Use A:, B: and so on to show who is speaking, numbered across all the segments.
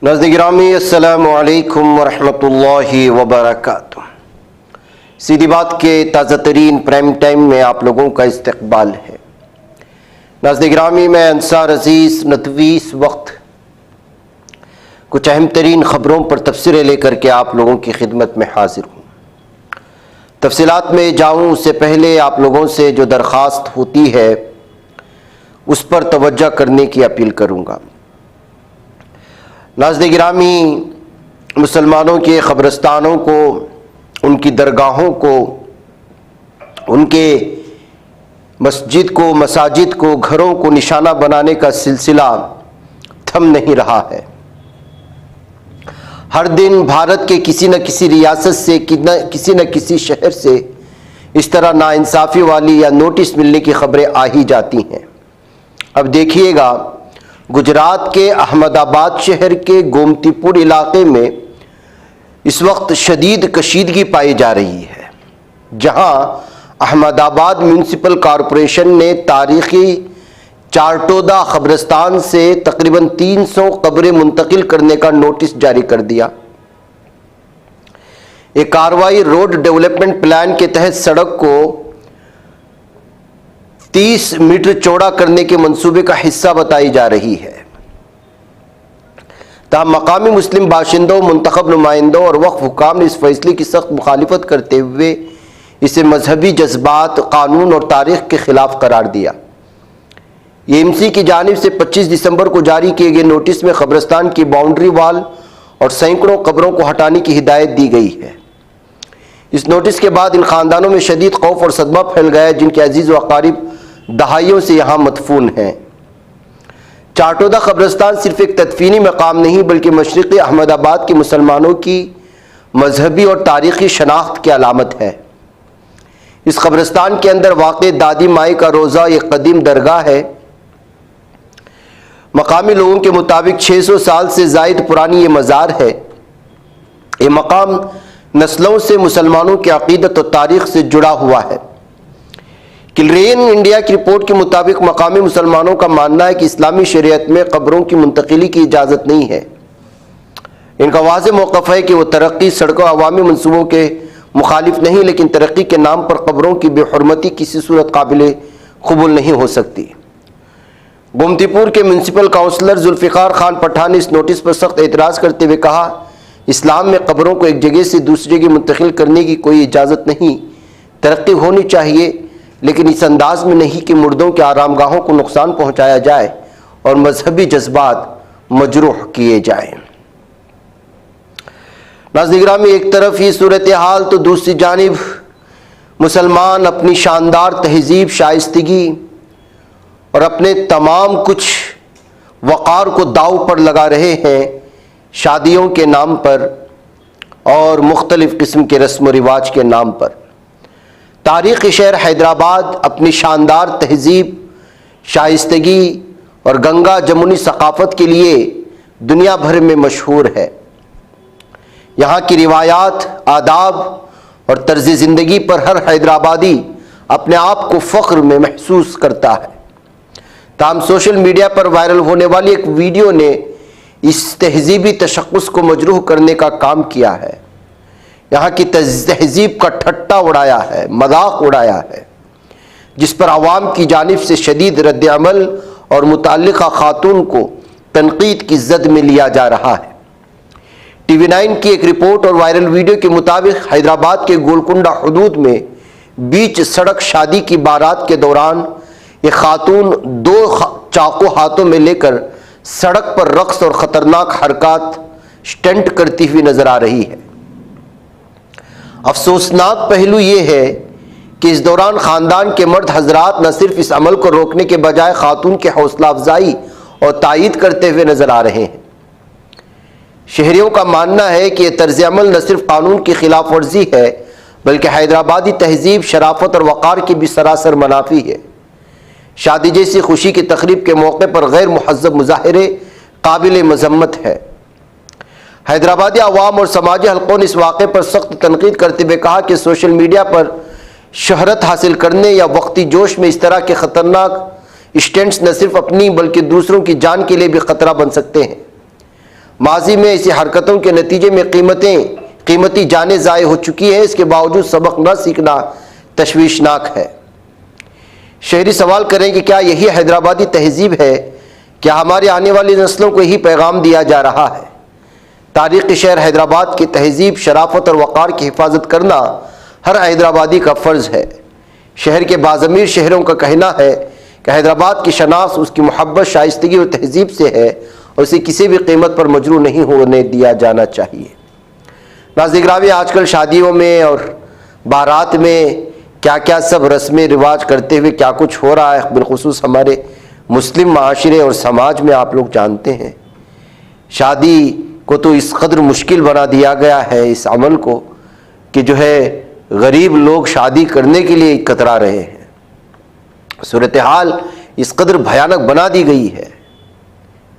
A: नाज़रीन गिरामी अस्सलामु अलैकुम वरहमतुल्लाहि वबरकातुह। सीधी बात के ताज़ा तरीन प्राइम टाइम में आप लोगों का इस्तकबाल है। नाज़रीन गिरामी, मैं अंसार अजीज़ नदवी इस वक्त कुछ अहम तरीन ख़बरों पर तफसीरें लेकर के आप लोगों की खिदमत में हाजिर हूँ। तफसीलात में जाऊँ उससे पहले आप लोगों से जो दरख्वास्त होती है उस पर तवज्जो करने की अपील करूँगा। नाज़रीन गिरामी, मुसलमानों के क़ब्रिस्तानों को, उनकी दरगाहों को, उनके मस्जिद को, मसाजिद को, घरों को निशाना बनाने का सिलसिला थम नहीं रहा है। हर दिन भारत के किसी न किसी रियासत से, किसी न किसी शहर से इस तरह नाइंसाफ़ी वाली या नोटिस मिलने की खबरें आ ही जाती हैं। अब देखिएगा, गुजरात के अहमदाबाद शहर के गोमतीपुर इलाके में इस वक्त शदीद कशीदगी पाई जा रही है, जहां अहमदाबाद म्यूनिसिपल कॉरपोरेशन ने तारीखी चारटोदा कब्रिस्तान से तकरीबन 300 कब्रें मुंतकिल करने का नोटिस जारी कर दिया। ये कार्रवाई रोड डेवलपमेंट प्लान के तहत सड़क को 30 मीटर चौड़ा करने के मंसूबे का हिस्सा बताई जा रही है। ताहम मकामी मुस्लिम बाशिंदों, मुंतखब नुमाइंदों और वक्फ हुकाम ने इस फैसले की सख्त मुखालिफत करते हुए इसे मजहबी जज्बात, कानून और तारीख के खिलाफ करार दिया। एएमसी की जानिब से 25 दिसंबर को जारी किए गए नोटिस में कब्रिस्तान की बाउंड्री वाल और सैकड़ों कब्रों को हटाने की हिदायत दी गई है। इस नोटिस के बाद इन खानदानों में शदीद खौफ और सदमा फैल गया है, जिनके अजीज़ व अकारिब दहाइयों से यहाँ मदफून हैं। चारटोदा कब्रिस्तान सिर्फ एक तदफीनी मकाम नहीं बल्कि मशरिक़ी अहमदाबाद के मुसलमानों की मजहबी और तारीख़ी शनाख्त की अलामत है। इस कब्रिस्तान के अंदर वाक़े दादी माई का रोज़ा एक कदीम दरगाह है। मकामी लोगों के मुताबिक 600 साल से ज़ायद पुरानी ये मज़ार है। ये मकाम नस्लों से मुसलमानों की अक़ीदत और तारीख़ से जुड़ा हुआ है। किलरेन इंडिया की रिपोर्ट के मुताबिक मकामी मुसलमानों का मानना है कि इस्लामी शरीयत में कब्रों की मुंतकिली की इजाज़त नहीं है। इनका वाज़ेह मौक़िफ़ है कि वो तरक्की, सड़कों, अवामी मनसूबों के मुखालिफ नहीं, लेकिन तरक्की के नाम पर कब्रों की बेहुरमती किसी सूरत काबिल कबूल नहीं हो सकती। गोमतीपुर के म्यूनसिपल काउंसलर जुल्फ़िकार खान पठान ने इस नोटिस पर सख्त एतराज़ करते हुए कहा, इस्लाम में कब्रों को एक जगह से दूसरी जगह मुंतकिल करने की कोई इजाज़त नहीं। तरक्की होनी चाहिए, लेकिन इस अंदाज में नहीं कि मुर्दों के आरामगाहों को नुकसान पहुंचाया जाए और मजहबी जज्बात मजरूह किए जाएं। नाज़रीन गिरामी, एक तरफ ये सूरत हाल तो दूसरी जानिब मुसलमान अपनी शानदार तहजीब, शाइस्तगी और अपने तमाम कुछ वक़ार को दाव पर लगा रहे हैं शादियों के नाम पर और मुख्तलिफ़ किस्म के रस्म व रिवाज के नाम पर। तारीख़ी शहर हैदराबाद अपनी शानदार तहजीब, शाइस्तगी और गंगा जमुनी सकाफ़त के लिए दुनिया भर में मशहूर है। यहाँ की रिवायात, आदाब और तर्ज़ ज़िंदगी पर हर हैदराबादी अपने आप को फ़ख्र में महसूस करता है। ताहम सोशल मीडिया पर वायरल होने वाली एक वीडियो ने इस तहजीबी तशख़्ख़ुस को मजरूह करने का काम किया है। यहाँ की तहजीब का ठट्टा उड़ाया है, मजाक उड़ाया है, जिस पर आवाम की जानिब से शदीद रद्द अमल और मुताल्लिक़ा खातून को तनकीद की जद में लिया जा रहा है। TV9 की एक रिपोर्ट और वायरल वीडियो के मुताबिक हैदराबाद के गोलकुंडा हदूद में बीच सड़क शादी की बारात के दौरान ये खातून 2 चाकू हाथों में लेकर सड़क पर रक्स और ख़तरनाक हरकत स्टंट करती हुई नजर आ रही है। अफसोसनाक पहलू ये है कि इस दौरान ख़ानदान के मर्द हजरात न सिर्फ इस अमल को रोकने के बजाय खातून की हौसला अफजाई और तायीद करते हुए नजर आ रहे हैं। शहरियों का मानना है कि यह तर्ज अमल न सिर्फ कानून की खिलाफ वर्जी है बल्कि हैदराबादी तहजीब, शराफत और वक़ार की भी सरासर मनाफी है। शादी जैसी खुशी की तकरीब के मौके पर गैर मुहज़्ज़ब मुज़ाहिरे काबिल मज़म्मत है। हैदराबादी अवाम और समाजी हल्कों ने इस वाक़े पर सख्त तनकीद करते हुए कहा कि सोशल मीडिया पर शहरत हासिल करने या वक्ती जोश में इस तरह के ख़तरनाक स्टंट्स न सिर्फ अपनी बल्कि दूसरों की जान के लिए भी ख़तरा बन सकते हैं। माजी में ऐसी हरकतों के नतीजे में कीमती जानें ज़ाय हो चुकी हैं। इसके बावजूद सबक न सीखना तशवीशनाक है। शहरी सवाल करें कि क्या यही हैदराबादी तहजीब है? क्या हमारे आने वाली नस्लों को यही पैगाम दिया जा रहा है? तारीख़ी शहर हैदराबाद की तहजीब, शराफत और वक़ार की हिफाजत करना हर हैदराबादी का फ़र्ज़ है। शहर के बाज़मीर शहरों का कहना है कि हैदराबाद की शनाख्त उसकी मोहब्बत, शाइस्तगी और तहजीब से है और उसे किसी भी कीमत पर मजरू नहीं होने दिया जाना चाहिए। नाज़रीन गिरामी, आजकल शादियों में और बारात में क्या क्या सब रस्में रिवाज करते हुए क्या कुछ हो रहा है, बिलखुसूस हमारे मुस्लिम माशरे और समाज में आप लोग जानते हैं। शादी को तो इस कदर मुश्किल बना दिया गया है इस अमल को कि जो है गरीब लोग शादी करने के लिए कतरा रहे हैं। सूरत हाल इस कदर भयानक बना दी गई है।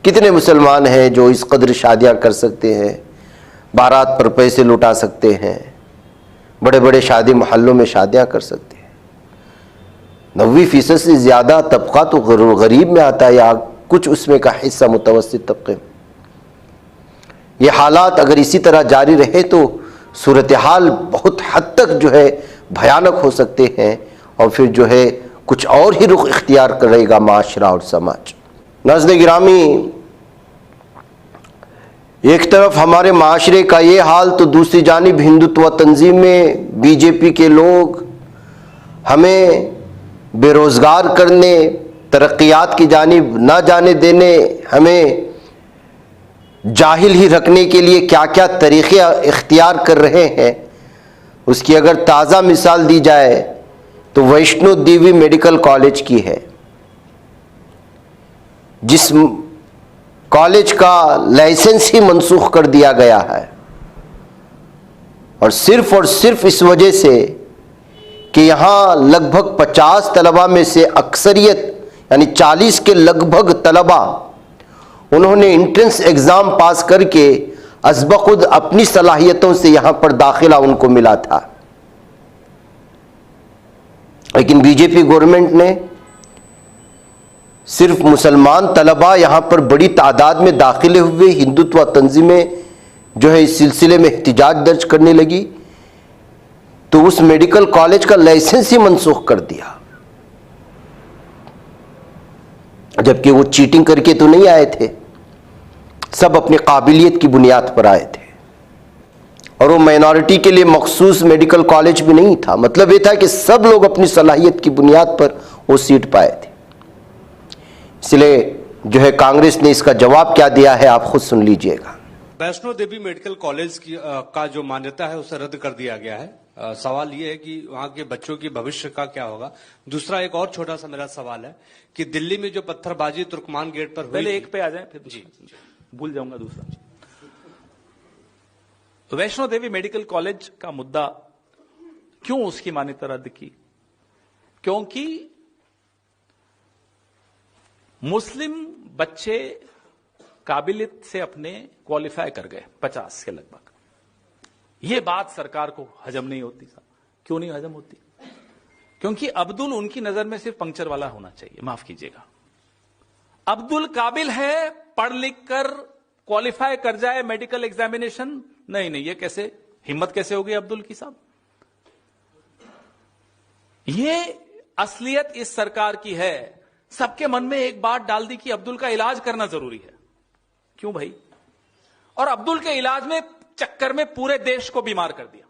A: कितने मुसलमान हैं जो इस कदर शादियां कर सकते हैं, बारात पर पैसे लुटा सकते हैं, बड़े बड़े शादी महल्लों में शादियां कर सकते हैं। 90% से ज़्यादा तबका तो गरीब में आता है या कुछ उसमें का हिस्सा मुतवस्सित तबके में। ये हालात अगर इसी तरह जारी रहे तो सूरत हाल बहुत हद तक जो है भयानक हो सकते हैं और फिर जो है कुछ और ही रुख इख्तियार करेगा माशरा और समाज। नाज़रीन गिरामी, एक तरफ हमारे माशरे का ये हाल तो दूसरी जानिब हिंदुत्व तंजीमें, बीजेपी के लोग हमें बेरोज़गार करने, तरक्यात की जानिब ना जाने देने, हमें जाहिल ही रखने के लिए क्या क्या तरीक़े इख्तियार कर रहे हैं। उसकी अगर ताज़ा मिसाल दी जाए तो वैष्णो देवी मेडिकल कॉलेज की है, जिस कॉलेज का लाइसेंस ही मनसूख कर दिया गया है और सिर्फ इस वजह से कि यहाँ लगभग 50 तलबा में से अक्सरियत यानी 40 के लगभग तलबा उन्होंने एंट्रेंस एग्ज़ाम पास करके अज़बख़ुद अपनी सलाहियतों से यहाँ पर दाखिला उनको मिला था। लेकिन बीजेपी गवर्नमेंट ने सिर्फ मुसलमान तलबा यहाँ पर बड़ी तादाद में दाखिले हुए, हिंदुत्व तंजीमें जो है इस सिलसिले में एहतिजाज दर्ज करने लगी तो उस मेडिकल कॉलेज का लाइसेंस ही मनसूख कर दिया। जबकि वो चीटिंग करके तो नहीं आए थे, सब अपनी काबिलियत की बुनियाद पर आए थे और वो माइनॉरिटी के लिए मखसूस मेडिकल कॉलेज भी नहीं था। मतलब ये था कि सब लोग अपनी सलाहियत की बुनियाद पर वो सीट पाए थे। इसलिए जो है कांग्रेस ने इसका जवाब क्या दिया है आप खुद सुन लीजिएगा।
B: वैष्णो देवी मेडिकल कॉलेज का जो मान्यता है उसे रद्द कर दिया गया है। सवाल ये है कि वहां के बच्चों की भविष्य का क्या होगा। दूसरा एक और छोटा सा मेरा सवाल है कि दिल्ली में जो पत्थरबाजी तुर्कमान गेट पर हुई,
C: पहले एक पे आ जाए फिर
B: जी
C: भूल जाऊंगा दूसरा। वैष्णो देवी मेडिकल कॉलेज का मुद्दा, क्यों उसकी मान्यता रद्द की? क्योंकि मुस्लिम बच्चे काबिलियत से अपने क्वालिफाई कर गए 50 के लगभग। यह बात सरकार को हजम नहीं होती। साहब क्यों नहीं हजम होती? क्योंकि अब्दुल उनकी नजर में सिर्फ पंक्चर वाला होना चाहिए। माफ कीजिएगा, अब्दुल काबिल है, पढ़ लिख कर क्वालिफाई कर जाए मेडिकल एग्जामिनेशन। नहीं, ये कैसे, हिम्मत कैसे होगी अब्दुल की? साहब ये असलियत इस सरकार की है। सबके मन में एक बात डाल दी कि अब्दुल का इलाज करना जरूरी है। क्यों भाई? और अब्दुल के इलाज में चक्कर में पूरे देश को बीमार कर दिया।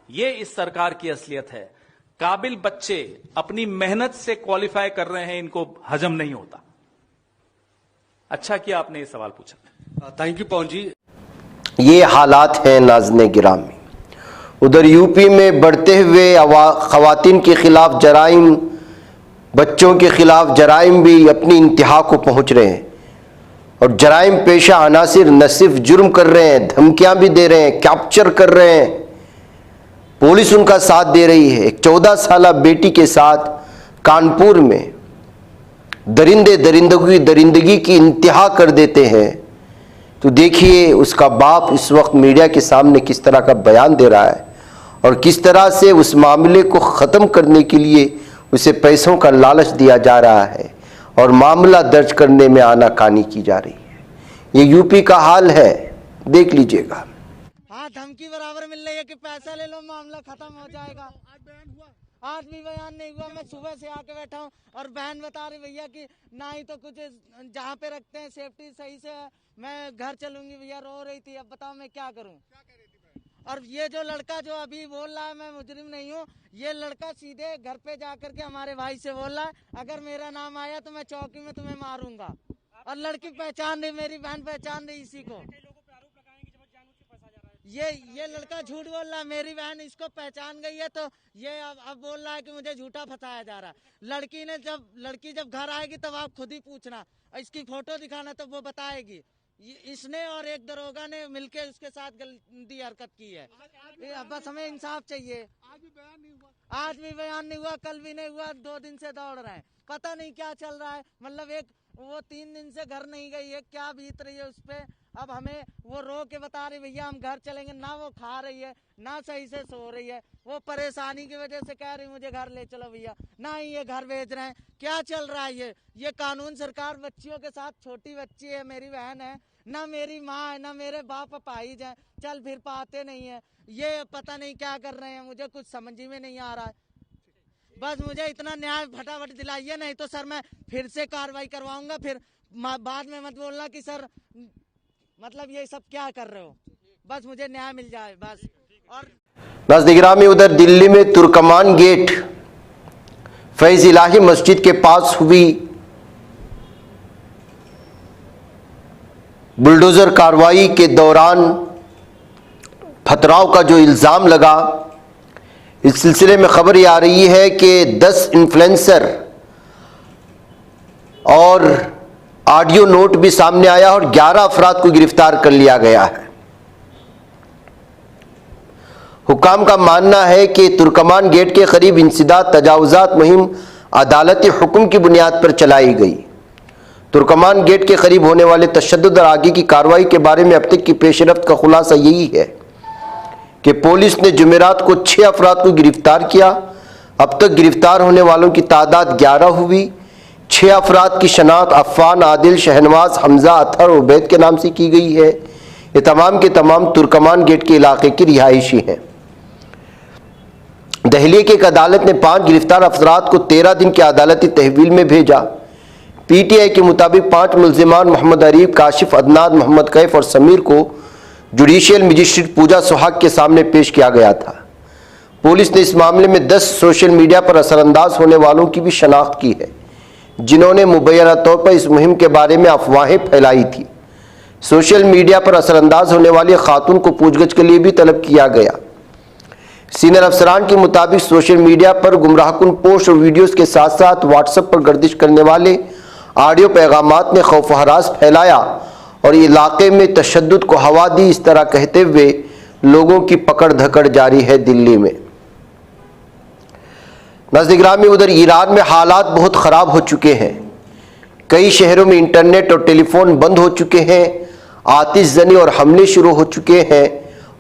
C: यह इस सरकार की असलियत है। काबिल बच्चे अपनी मेहनत से क्वालिफाई कर रहे हैं, इनको हजम नहीं होता। अच्छा किया आपने ये सवाल पूछा।
B: थैंक यू पवन जी।
A: ये हालात हैं नाज़रीन गिरामी। उधर यूपी में बढ़ते हुए खवातीन के खिलाफ जराइम, बच्चों के खिलाफ जराइम भी अपनी इंतहा को पहुंच रहे हैं और जराइम पेशा अनासिर न सिर्फ जुर्म कर रहे हैं, धमकियां भी दे रहे हैं, कैप्चर कर रहे हैं, पुलिस उनका साथ दे रही है। एक 14 साल बेटी के साथ कानपुर में दरिंदगी की इंतहा कर देते हैं। तो देखिए उसका बाप इस वक्त मीडिया के सामने किस तरह का बयान दे रहा है और किस तरह से उस मामले को ख़त्म करने के लिए उसे पैसों का लालच दिया जा रहा है और मामला दर्ज करने में आनाकानी की जा रही है। ये यूपी का हाल है, देख लीजिएगा।
D: हाँ, धमकी बराबर मिल रही है कि पैसा ले लो मामला खत्म हो जाएगा। आज भी बयान नहीं हुआ। मैं सुबह से आके बैठा हूँ और बहन बता रही भैया कि ना ही तो कुछ जहाँ पे रखते हैं सेफ्टी सही से है, मैं घर चलूंगी। भैया रो रही थी, अब बताओ मैं क्या करूँ। और ये जो लड़का जो अभी बोल रहा है मैं मुजरिम नहीं हूँ, ये लड़का सीधे घर पे जाकर के हमारे भाई से बोल रहा है अगर मेरा नाम आया तो मैं चौकी में तुम्हें मारूंगा। और लड़की पहचान रही, मेरी बहन पहचान रही इसी को। ये लड़का झूठ बोल रहा है, मेरी बहन इसको पहचान गई है तो ये अब बोल रहा है कि मुझे झूठा फंसाया जा रहा है। लड़की जब घर आएगी तब आप खुद ही पूछना, इसकी फोटो दिखाना तो वो बताएगी। इसने और एक दरोगा ने मिलके उसके साथ गंदी हरकत की है। बस हमें इंसाफ चाहिए। आज भी बयान नहीं हुआ, कल भी नहीं हुआ, 2 दिन से दौड़ रहे हैं। पता नहीं क्या चल रहा है। मतलब एक वो 3 दिन से घर नहीं गई है, क्या बीत रही है उस पे। अब हमें वो रो के बता रही भैया हम घर चलेंगे, ना वो खा रही है ना सही से सो रही है। वो परेशानी की वजह से कह रही मुझे घर ले चलो भैया, ना ही ये घर भेज रहे हैं। क्या चल रहा है ये कानून सरकार बच्चियों के साथ। छोटी बच्ची है, मेरी बहन है, ना मेरी माँ है, ना मेरे बाप अपाहिज है, चल फिर पाते नहीं है। ये पता नहीं क्या कर रहे हैं, मुझे कुछ समझ में नहीं आ रहा है। बस मुझे इतना न्याय फटाफट दिलाइए, नहीं तो सर मैं फिर से कार्रवाई करवाऊंगा। फिर बाद में मत बोलना कि सर मतलब ये सब क्या कर रहे हो। बस मुझे न्याय मिल जाए बस। और
A: नाज़रीन, उधर दिल्ली में तुर्कमान गेट फैज़ इलाही मस्जिद के पास हुई बुलडोजर कार्रवाई के दौरान पथराव का जो इल्ज़ाम लगा, इस सिलसिले में खबर ये आ रही है कि 10 इन्फ्लुएंसर और ऑडियो नोट भी सामने आया और 11 अफराद को गिरफ्तार कर लिया गया है। हुकाम का मानना है कि तुर्कमान गेट के करीब इंसदाद तजावुजात मुहिम अदालती हुक्म की बुनियाद पर चलाई गई। तुर्कमान गेट के करीब होने वाले तशद्दुद और आगे की कार्रवाई के बारे में अब तक की पेशरफ्त का खुलासा यही है कि पुलिस ने जुमेरात को 6 अफराद को गिरफ्तार किया। अब तक गिरफ्तार होने वालों की तादाद 11 हुई। 6 अफराद की शनाख्त अफ़ान, आदिल, शहनवाज, हमजा, अतहर और उबैद के नाम से की गई है। ये तमाम के तमाम तुर्कमान गेट के इलाके की रिहायशी हैं। दहली की एक अदालत ने 5 गिरफ्तार अफराद को 13 दिन की अदालती तहवील में भेजा। पीटीआई के मुताबिक 5 मुल्जिमान मोहम्मद अरीफ, काशिफ, अदनान, मोहम्मद कैफ और समीर को जुडिशियल मजिस्ट्रेट पूजा सुहाग के सामने पेश किया गया था। पुलिस ने इस मामले में 10 सोशल मीडिया पर असरअंदाज होने वालों की भी शनाख्त की है, जिन्होंने मुबैना तौर पर इस मुहिम के बारे में अफवाहें फैलाई थी। सोशल मीडिया पर असरअंदाज होने वाली खातून को पूछगछ के लिए भी तलब किया गया। सीनियर अफसरान के मुताबिक सोशल मीडिया पर गुमराहकुन पोस्ट और वीडियोस के साथ साथ व्हाट्सएप पर गर्दिश करने वाले ऑडियो पैगामात ने खौफ व हरास फैलाया और इलाके में तशद्दुद को हवा दी। इस तरह कहते हुए लोगों की पकड़ धकड़ जारी है दिल्ली में। नाज़रीन, उधर ईरान में हालात बहुत ख़राब हो चुके हैं। कई शहरों में इंटरनेट और टेलीफोन बंद हो चुके हैं। आतिशजनी और हमले शुरू हो चुके हैं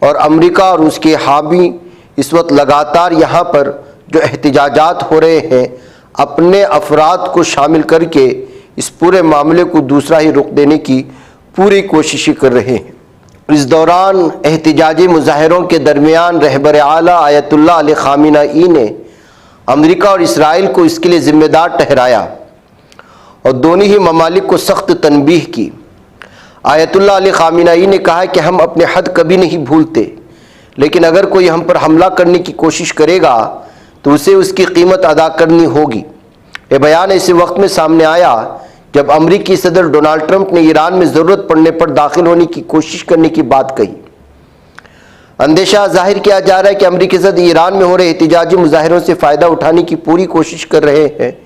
A: और अमेरिका और उसके हामी इस वक्त लगातार यहाँ पर जो एहतिजाजात हो रहे हैं, अपने अफराद को शामिल करके इस पूरे मामले को दूसरा ही रुख देने की पूरी कोशिशें कर रहे हैं। इस दौरान एहतिजाजी मुजाहिरों के दरमियान रहबर आला आयतुल्लाह अली खामिनेई ने अमेरिका और इसराइल को इसके लिए जिम्मेदार ठहराया और दोनों ही ममालिक को सख्त तनबीह की। आयतुल्लाह अली खामिनेई ने कहा कि हम अपने हद कभी नहीं भूलते, लेकिन अगर कोई हम पर हमला करने की कोशिश करेगा तो उसे उसकी कीमत अदा करनी होगी। यह बयान ऐसे वक्त में सामने आया जब अमरीकी सदर डोनाल्ड ट्रंप ने ईरान में ज़रूरत पड़ने पर दाखिल होने की कोशिश करने की बात कही। अंदेशा जाहिर किया जा रहा है कि अमरीकी सदर ईरान में हो रहे एहतिजाजी मुजाहिरों से फ़ायदा उठाने की पूरी कोशिश कर रहे हैं,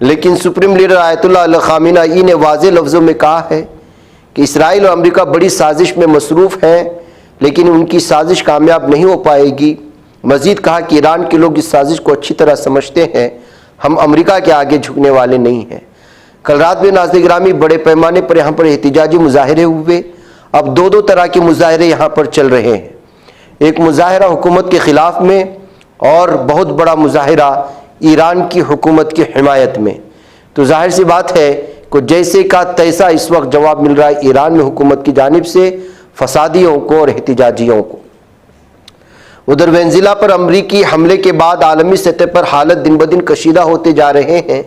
A: लेकिन सुप्रीम लीडर आयतुल्लाह अली खामिनेई ने वाज़ेह लफ्ज़ों में कहा है कि इसराइल और अमरीका बड़ी साजिश में मसरूफ़ हैं, लेकिन उनकी साजिश कामयाब नहीं हो पाएगी। मज़ीद कहा कि ईरान के लोग इस साजिश को अच्छी तरह समझते हैं, हम अमेरिका के आगे झुकने वाले नहीं हैं। कल रात में नाज़रीन बड़े पैमाने पर यहाँ पर एहतिजाजी मुजाहिरे हुए। अब 2 तरह के मुजाहिरे यहाँ पर चल रहे हैं। एक मुजाहिरा हुकूमत के ख़िलाफ़ में और बहुत बड़ा मुजाहिरा ईरान की हुकूमत की हिमायत में। तो जाहिर सी बात है को जैसे का तैसा इस वक्त जवाब मिल रहा है ईरान में हुकूमत की जानिब से फसादियों को और एहतिजाजियों को। उधर वेनेजुएला पर अमरीकी हमले के बाद आलमी सतह पर हालत दिन ब दिन कशीदा होते जा रहे हैं।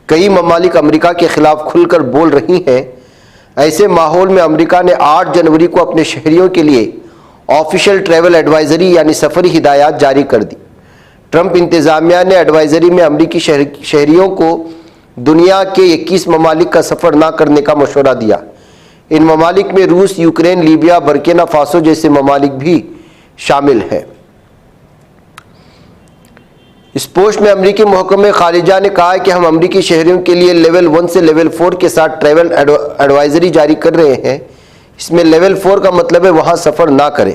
A: कई ममालिक अमेरिका के खिलाफ खुलकर बोल रही हैं। ऐसे माहौल में अमेरिका ने 8 जनवरी को अपने शहरियों के लिए ऑफिशियल ट्रैवल एडवाइजरी यानी सफरी हिदायत जारी कर दी। ट्रंप इंतजामिया ने एडवाइजरी में अमेरिकी शहरियों को दुनिया के 21 ममालिक का सफ़र ना करने का मशवरा दिया। इन ममालिक में रूस, यूक्रेन, लीबिया, बर्किना फासो जैसे ममालिक भी शामिल हैं। इस पोस्ट में अमेरिकी महकमे खारिजा ने कहा है कि हम अमेरिकी शहरियों के लिए लेवल 1 से लेवल 4 के साथ ट्रैवल एडवाइजरी जारी कर रहे हैं। इसमें लेवल 4 का मतलब है वहाँ सफ़र ना करें।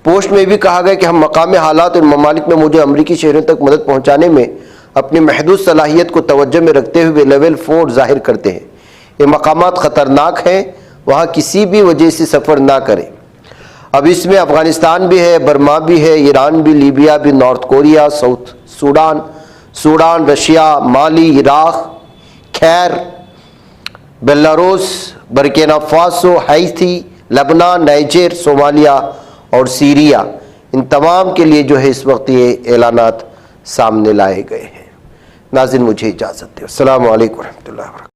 A: पोस्ट में भी कहा गया कि हम मकामी हालात और ममालिक में मौजूद अमेरिकी शहरियों तक मदद पहुँचाने में अपनी महदूद सलाहियत को तवज्जो में रखते हुए लेवल 4 जाहिर करते हैं। ये मकामात ख़तरनाक हैं, वहाँ किसी भी वजह से सफ़र ना करें। अब इसमें अफ़गानिस्तान भी है, बर्मा भी है, ईरान भी, लीबिया भी, North Korea, South Sudan, Russia, Mali, Iraq, खैर, Belarus, Burkina Faso, Haiti, Lebanon, Niger, Somalia और सीरिया, इन तमाम के लिए जो है इस वक्त ये ऐलानात सामने लाए गए हैं। नाज़रीन, मुझे इजाज़त दें। अस्सलामु अलैकुम रहमतुल्लाहि व बरकातहू।